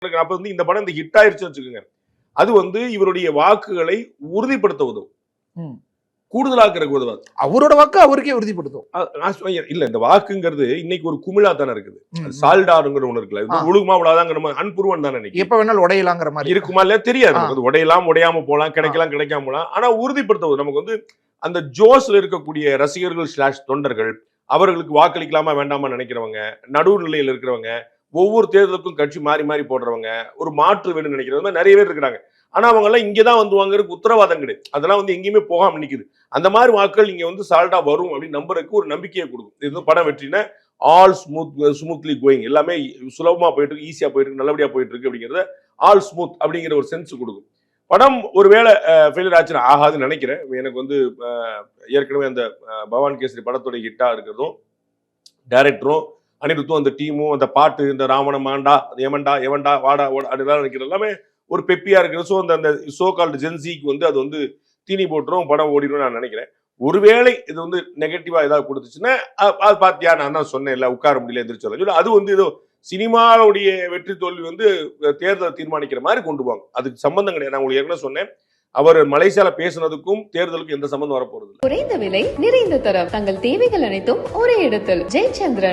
அப்ப வந்து இந்த படம் இந்த ஹிட் ஆயிருச்சு வச்சுக்கோங்க, அது வந்து இவருடைய வாக்குகளை உறுதிப்படுத்த உதவும், கூடுதலாக்குறதுக்கு உதவாது. அவரோட வாக்கு அவருக்கே உறுதிப்படுத்தும். இல்ல, இந்த வாக்குங்கிறது இன்னைக்கு ஒரு குமிழா தானே இருக்குது. சால்டாருங்கிற ஒண்ணு இருக்குல்ல, இது உழுகுமா உழாதாங்கிற அன்புருவன் தானே இன்னைக்கு. எப்ப வேணாலும் உடையலாங்கிற மாதிரி இருக்குமா இல்ல தெரியாது. அது உடையலாம், உடையாம போலாம், கிடைக்கலாம், கிடைக்காம போலாம். ஆனா உறுதிப்படுத்துவது நமக்கு வந்து அந்த ஜோஸ்ல இருக்கக்கூடிய ரசிகர்கள் ஸ்லாஷ் தொண்டர்கள், அவர்களுக்கு வாக்களிக்கலாமா வேண்டாமா நினைக்கிறவங்க, நடுவுநிலையில் இருக்கிறவங்க, ஒவ்வொரு தேர்தலுக்கும் கட்சி மாறி மாறி போடுறவங்க, ஒரு மாற்று வேணும்னு நினைக்கிறவங்க நிறைய பேர் இருக்கிறாங்க. ஆனா அவங்க எல்லாம் இங்கதான் வந்து வாங்குறதுக்கு உத்தரவாதம் கிடையாது. அதெல்லாம் வந்து எங்கேயுமே போகாம நிக்குது. அந்த மாதிரி வாக்குகள் இங்க வந்து சால்டா வரும் அப்படின்னு நம்புறதுக்கு ஒரு நம்பிக்கையை கொடுக்கும். இது வந்து படம் வெற்றினா ஆல் ஸ்மூத்லி கோயிங், எல்லாமே சுலபமா போயிட்டு இருக்கு, ஈஸியா போயிட்டு இருக்கு, நல்லபடியா போயிட்டு இருக்கு அப்படிங்கறத ஆல் ஸ்மூத் அப்படிங்கிற ஒரு சென்ஸ் கொடுக்கும். படம் ஒருவேளை ஃபெயிலியர் ஆச்சுன்னா ஆகாதுன்னு நினைக்கிறேன். எனக்கு வந்து ஏற்கனவே அந்த பவான் கேசரி படத்துடைய ஹிட்டா இருக்கிறதும், டைரக்டரும் அனிருத்தும் அந்த டீமும் அந்த பாட்டு, இந்த ராவண மாண்டா, எவன்டா எவன்டா வாடா அதெல்லாம் நினைக்கிறது எல்லாமே ஒரு பெப்பியா இருக்கிறது. ஸோ அந்த சோ கால்டு ஜென்சிக்கு வந்து அது வந்து தீனி போட்டுரும், படம் ஓடிடும் நான் நினைக்கிறேன். ஒருவேளை இது வந்து நெகட்டிவா ஏதாவது கொடுத்துச்சுன்னா, அது பாத்தியா நான் தான் சொன்னேன் இல்ல, உட்கார முடியல எந்திரிச்சு, அது வந்து ஏதோ சினிமாவுடைய வெற்றி தோல்வி வந்து தேர்தலை தீர்மானிக்கிற மாதிரி கொண்டு போவாங்க. அதுக்கு சம்பந்தம் கிடையாது. நான் உங்களுக்கு ஏற்கனவே சொன்னேன், அவர் மலேசியால பேசுனதுக்கும் தேர்தலுக்கும் எந்த சம்பந்தம் வரப்போறது. குறைந்த விலை, நிறைந்த தரம், தங்கள் தேவைகள் அனைத்தும் ஒரே இடத்தில். ஜெயச்சந்திரன்.